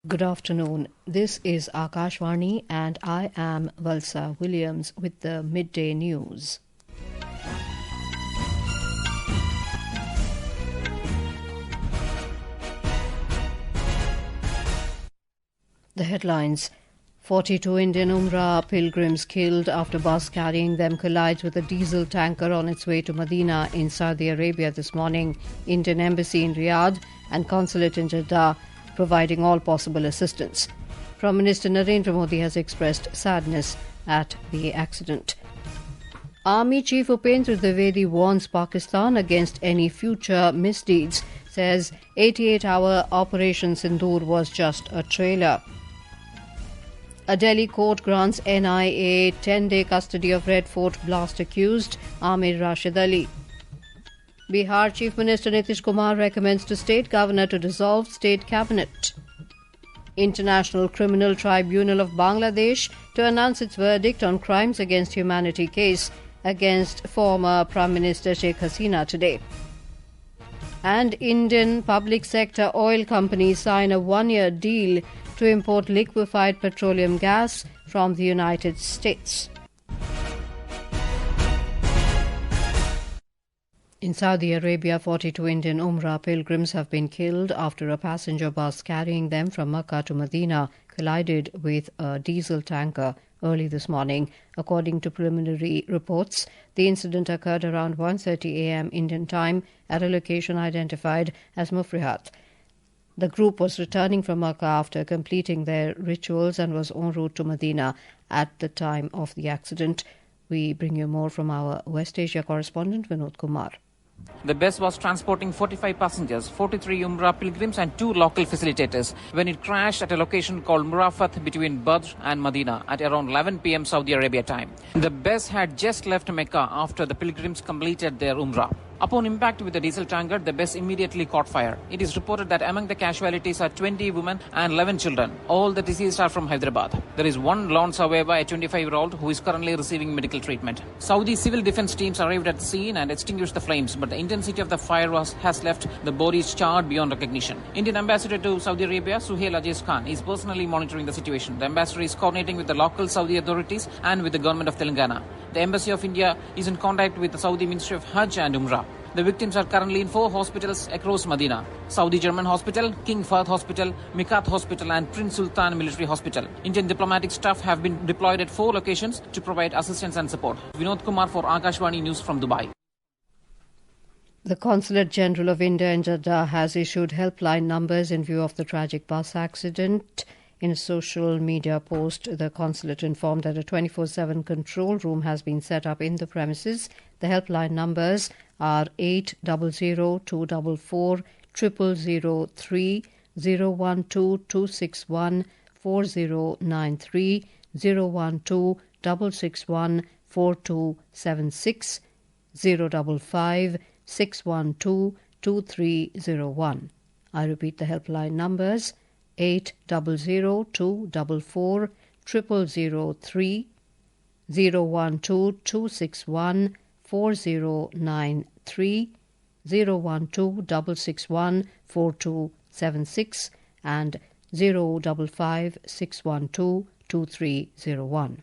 Good afternoon. This is Akashvani and I am Valsa Williams with the Midday News. The headlines: 42 Indian Umra pilgrims killed after bus carrying them collides with a diesel tanker on its way to Madinah in Saudi Arabia this morning. Indian Embassy in Riyadh and Consulate in Jeddah providing all possible assistance. Prime Minister Narendra Modi has expressed sadness at the accident. Army Chief Upendra Dwivedi warns Pakistan against any future misdeeds, says 88-hour Operation Sindoor was just a trailer. A Delhi court grants NIA 10-day custody of Red Fort blast accused Amir Rashid Ali. Bihar Chief Minister Nitish Kumar recommends to State Governor to dissolve State Cabinet. International Criminal Tribunal of Bangladesh to announce its verdict on crimes against humanity case against former Prime Minister Sheikh Hasina today. And Indian public sector oil companies sign a one-year deal to import liquefied petroleum gas from the United States. In Saudi Arabia, 42 Indian Umra pilgrims have been killed after a passenger bus carrying them from Mecca to Madinah collided with a diesel tanker early this morning. According to preliminary reports, the incident occurred around 1:30 a.m. Indian time at a location identified as Mufrihat. The group was returning from Mecca after completing their rituals and was en route to Madinah at the time of the accident. We bring you more from our West Asia correspondent Vinod Kumar. The bus was transporting 45 passengers, 43 Umrah pilgrims and 2 local facilitators when it crashed at a location called Murafat between Badr and Madinah at around 11 p.m. Saudi Arabia time. The bus had just left Mecca after the pilgrims completed their Umrah. Upon impact with the diesel tanker, the bus immediately caught fire. It is reported that among the casualties are 20 women and 11 children. All the deceased are from Hyderabad. There is one lone survivor, a 25-year-old, who is currently receiving medical treatment. Saudi civil defense teams arrived at the scene and extinguished the flames, but the intensity of the fire has left the bodies charred beyond recognition. Indian ambassador to Saudi Arabia, Suhail Aziz Khan, is personally monitoring the situation. The ambassador is coordinating with the local Saudi authorities and with the government of Telangana. The Embassy of India is in contact with the Saudi Ministry of Hajj and Umrah. The victims are currently in 4 hospitals across Madinah: Saudi German Hospital, King Fahd Hospital, Mikat Hospital and Prince Sultan Military Hospital. Indian diplomatic staff have been deployed at 4 locations to provide assistance and support. Vinod Kumar for Akashvani News from Dubai. The Consulate General of India in Jeddah has issued helpline numbers in view of the tragic bus accident. In a social media post, the consulate informed that a 24/7 control room has been set up in the premises. The helpline numbers are 800-244-0003, 012-261-4093, 012-661-4276, 055-612-2301. I repeat the helpline numbers: 800-244-0003, 012-261-4093, 012-661-4276 and 055-612-2301.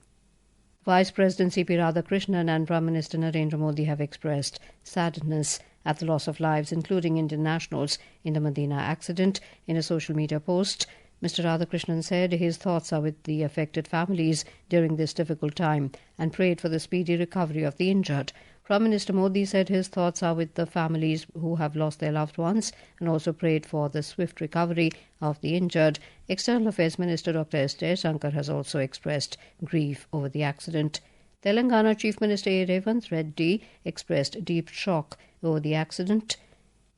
Vice President C.P. Radhakrishnan and Prime Minister Narendra Modi have expressed sadness at the loss of lives, including Indian nationals, in the Madinah accident. In a social media post, Mr. Radhakrishnan said his thoughts are with the affected families during this difficult time and prayed for the speedy recovery of the injured. Prime Minister Modi said his thoughts are with the families who have lost their loved ones and also prayed for the swift recovery of the injured. External Affairs Minister Dr. S. Jaishankar has also expressed grief over the accident. Telangana Chief Minister A. Revant Reddy expressed deep shock over the accident.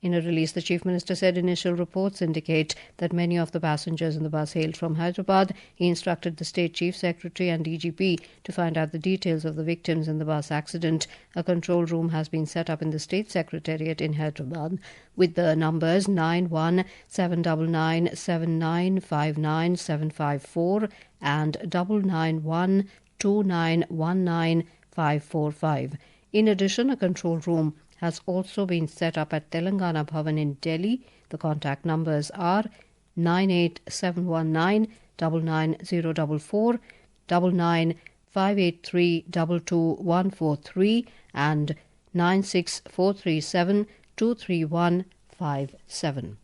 In a release, the Chief Minister said initial reports indicate that many of the passengers in the bus hailed from Hyderabad. He instructed the State Chief Secretary and DGP to find out the details of the victims in the bus accident. A control room has been set up in the State Secretariat in Hyderabad with the numbers 917997959754 and 99129195545. In addition, a control room has also been set up at Telangana Bhavan in Delhi. The contact numbers are 98719 99044, 99583222143 and 96437 23157.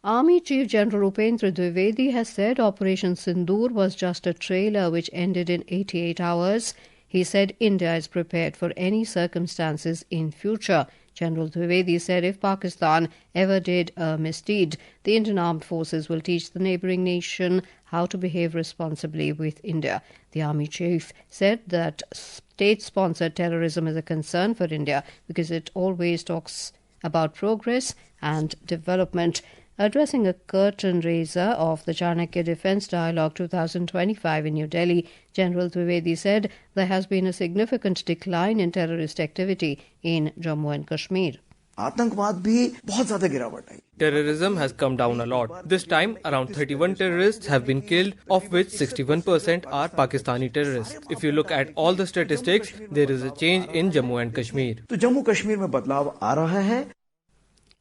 Army Chief General Upendra Dwivedi has said Operation Sindoor was just a trailer which ended in 88 hours. He said India is prepared for any circumstances in future. General Dwivedi said if Pakistan ever did a misdeed, the Indian Armed Forces will teach the neighbouring nation how to behave responsibly with India. The Army Chief said that state-sponsored terrorism is a concern for India because it always talks about progress and development. Addressing a curtain raiser of the Chanakya Defence Dialogue 2025 in New Delhi, General Dwivedi said there has been a significant decline in terrorist activity in Jammu and Kashmir. Terrorism has come down a lot. This time, around 31 terrorists have been killed, of which 61% are Pakistani terrorists. If you look at all the statistics, there is a change in Jammu and Kashmir.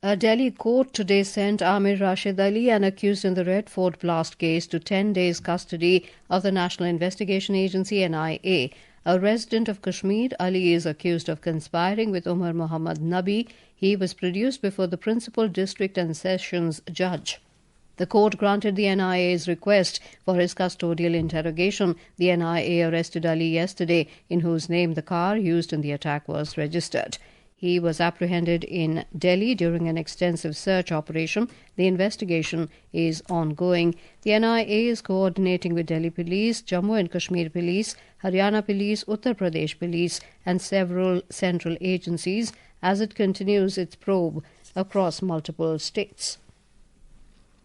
A Delhi court today sent Amir Rashid Ali, an accused in the Red Fort blast case, to 10 days custody of the National Investigation Agency (NIA). A resident of Kashmir, Ali is accused of conspiring with Umar Muhammad Nabi. He was produced before the principal district and sessions judge. The court granted the NIA's request for his custodial interrogation. The NIA arrested Ali yesterday, in whose name the car used in the attack was registered. He was apprehended in Delhi during an extensive search operation. The investigation is ongoing. The NIA is coordinating with Delhi Police, Jammu and Kashmir Police, Haryana Police, Uttar Pradesh Police and several central agencies as it continues its probe across multiple states.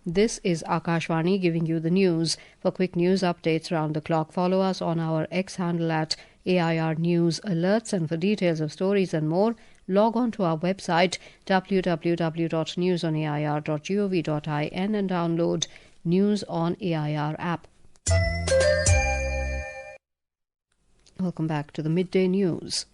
This is Akashvani giving you the news. For quick news updates round the clock, follow us on our X handle at AIR News Alerts, and for details of stories and more, log on to our website www.newsonair.gov.in and download News on AIR app. Welcome back to the Midday News.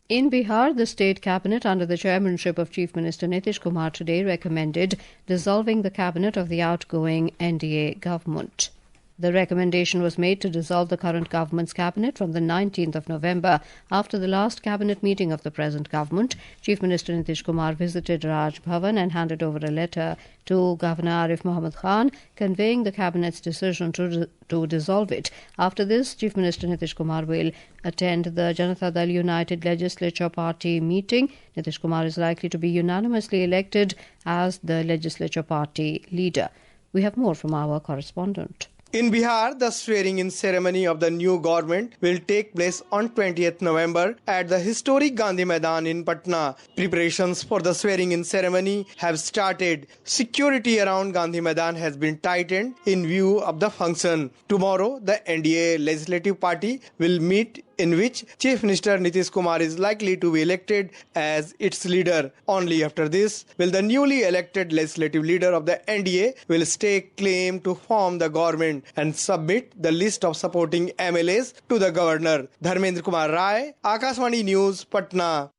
In Bihar, the state cabinet under the chairmanship of Chief Minister Nitish Kumar today recommended dissolving the cabinet of the outgoing NDA government. The recommendation was made to dissolve the current government's cabinet from the 19th of November. After the last cabinet meeting of the present government, Chief Minister Nitish Kumar visited Raj Bhavan and handed over a letter to Governor Arif Mohammed Khan conveying the cabinet's decision to dissolve it. After this, Chief Minister Nitish Kumar will attend the Janata Dal United Legislature Party meeting. Nitish Kumar is likely to be unanimously elected as the Legislature Party leader. We have more from our correspondent. In Bihar, the swearing-in ceremony of the new government will take place on 20th November at the historic Gandhi Maidan in Patna. Preparations for the swearing-in ceremony have started. Security around Gandhi Maidan has been tightened in view of the function. Tomorrow, the NDA Legislative Party will meet, in which Chief Minister Nitish Kumar is likely to be elected as its leader. Only after this will the newly elected legislative leader of the NDA will stake claim to form the government and submit the list of supporting MLAs to the governor. Dharmendra Kumar Rai, Akashvani News, Patna.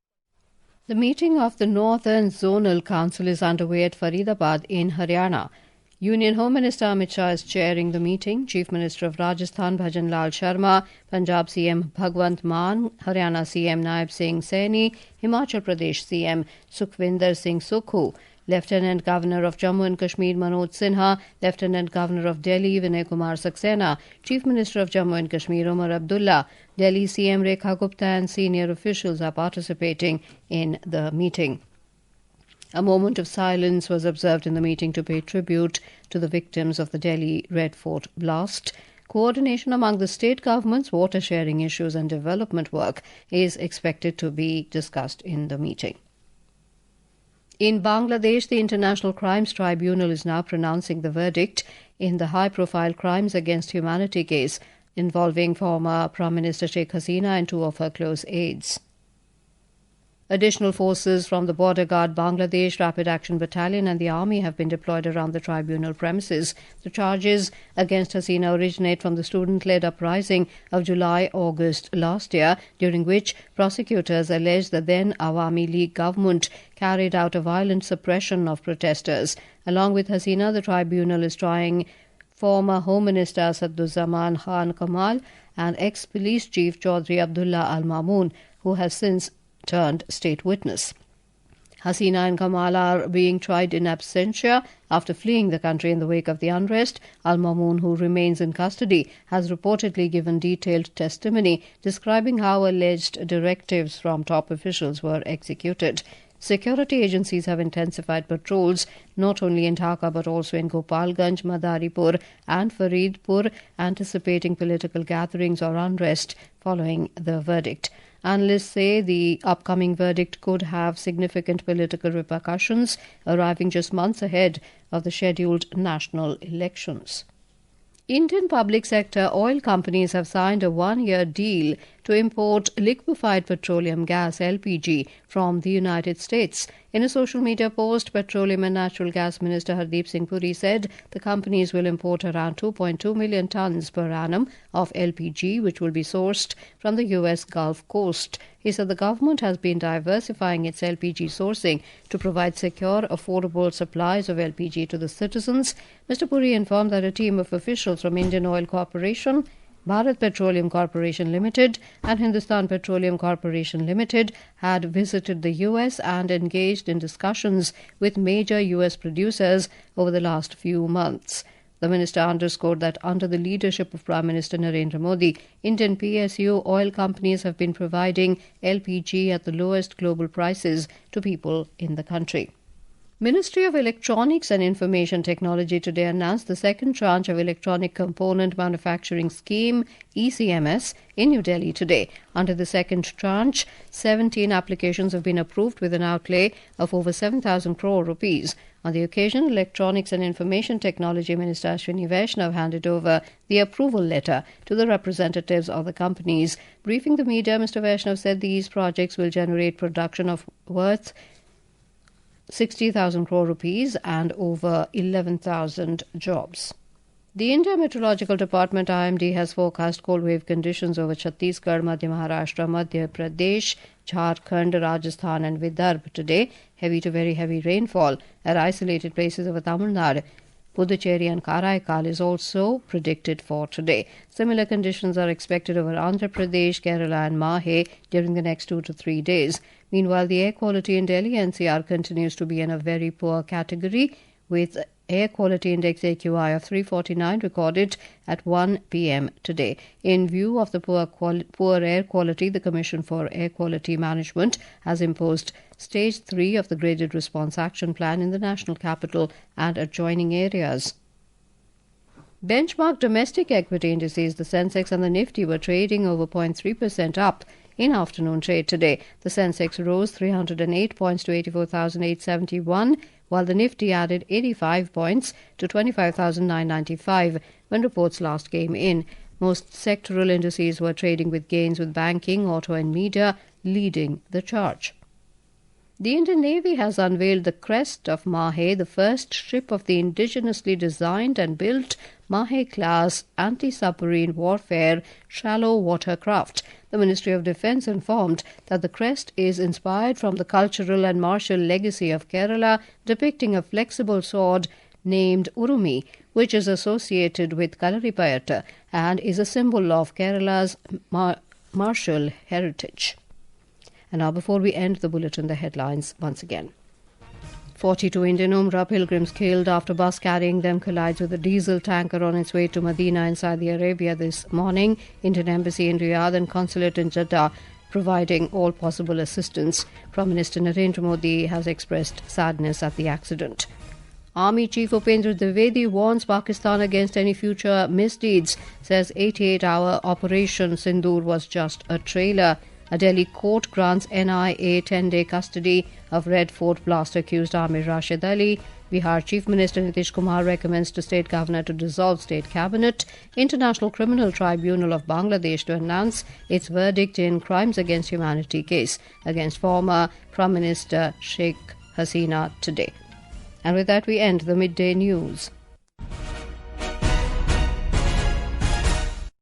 The meeting of the Northern Zonal Council is underway at Faridabad in Haryana. Union Home Minister Amit Shah is chairing the meeting. Chief Minister of Rajasthan Bhajan Lal Sharma, Punjab CM Bhagwant Mann, Haryana CM Naib Singh Saini, Himachal Pradesh CM Sukhvinder Singh Sukhu, Lieutenant Governor of Jammu and Kashmir Manoj Sinha, Lieutenant Governor of Delhi Vinay Kumar Saxena, Chief Minister of Jammu and Kashmir Umar Abdullah, Delhi CM Rekha Gupta and senior officials are participating in the meeting. A moment of silence was observed in the meeting to pay tribute to the victims of the Delhi Red Fort blast. Coordination among the state governments, water sharing issues and development work is expected to be discussed in the meeting. In Bangladesh, the International Crimes Tribunal is now pronouncing the verdict in the high-profile crimes against humanity case involving former Prime Minister Sheikh Hasina and two of her close aides. Additional forces from the Border Guard Bangladesh Rapid Action Battalion and the Army have been deployed around the tribunal premises. The charges against Hasina originate from the student-led uprising of July-August last year, during which prosecutors alleged the then Awami League government carried out a violent suppression of protesters. Along with Hasina, the tribunal is trying former Home Minister Saduzzaman Khan Kamal and ex-police chief Chaudhry Abdullah Al-Mamoon, who has since turned state witness. Hasina and Kamal are being tried in absentia after fleeing the country in the wake of the unrest. Al-Mamoon, who remains in custody, has reportedly given detailed testimony describing how alleged directives from top officials were executed. Security agencies have intensified patrols not only in Dhaka but also in Gopalganj, Madaripur and Faridpur, anticipating political gatherings or unrest following the verdict. Analysts say the upcoming verdict could have significant political repercussions, arriving just months ahead of the scheduled national elections. Indian public sector oil companies have signed a one-year deal to import liquefied petroleum gas (LPG) from the United States. In a social media post, Petroleum and Natural Gas Minister Hardeep Singh Puri said the companies will import around 2.2 million tons per annum of LPG, which will be sourced from the US Gulf Coast. He said the government has been diversifying its LPG sourcing to provide secure, affordable supplies of LPG to the citizens. Mr. Puri informed that a team of officials from Indian Oil Corporation, Bharat Petroleum Corporation Limited and Hindustan Petroleum Corporation Limited had visited the US and engaged in discussions with major US producers over the last few months. The minister underscored that under the leadership of Prime Minister Narendra Modi, Indian PSU oil companies have been providing LPG at the lowest global prices to people in the country. Ministry of Electronics and Information Technology today announced the second tranche of Electronic Component Manufacturing Scheme (ECMS) in New Delhi today. Under the second tranche, 17 applications have been approved with an outlay of over 7,000 crore rupees. On the occasion, Electronics and Information Technology Minister Ashwini Vaishnav handed over the approval letter to the representatives of the companies. Briefing the media, Mr. Vaishnav said these projects will generate production of worth 60,000 crore rupees and over 11,000 jobs. The India Meteorological Department IMD has forecast cold wave conditions over Chhattisgarh, Madhya Maharashtra, Madhya Pradesh, Jharkhand, Rajasthan and Vidarbha today. Heavy to very heavy rainfall at isolated places over Tamil Nadu, Puducherry and Karaikal is also predicted for today. Similar conditions are expected over Andhra Pradesh, Kerala and Mahe during the next 2 to 3 days. Meanwhile, the air quality in Delhi NCR continues to be in a very poor category, with air quality index AQI of 349 recorded at 1 p.m. today. In view of the poor air quality, the Commission for Air Quality Management has imposed Stage 3 of the Graded Response Action Plan in the national capital and adjoining areas. Benchmark domestic equity indices, the Sensex and the Nifty, were trading over 0.3% up in afternoon trade today. The Sensex rose 308 points to 84,871, while the Nifty added 85 points to 25,995 when reports last came in. Most sectoral indices were trading with gains, with banking, auto and media leading the charge. The Indian Navy has unveiled the crest of Mahe, the first ship of the indigenously designed and built Mahe-class anti-submarine warfare shallow water craft. The Ministry of Defence informed that the crest is inspired from the cultural and martial legacy of Kerala, depicting a flexible sword named Urumi, which is associated with Kalaripayattu and is a symbol of Kerala's martial heritage. And now, before we end the bulletin, the headlines once again. 42 Indian Umra pilgrims killed after bus carrying them collides with a diesel tanker on its way to Madinah in Saudi Arabia this morning. Indian Embassy in Riyadh and Consulate in Jeddah providing all possible assistance. Prime Minister Narendra Modi has expressed sadness at the accident. Army Chief Upendra Dwivedi warns Pakistan against any future misdeeds, says 88-hour Operation Sindoor was just a trailer. A Delhi court grants NIA 10-day custody of Red Fort blast accused Amir Rashid Ali. Bihar Chief Minister Nitish Kumar recommends to State Governor to dissolve State Cabinet. International Criminal Tribunal of Bangladesh to announce its verdict in Crimes Against Humanity case against former Prime Minister Sheikh Hasina today. And with that, we end the midday news.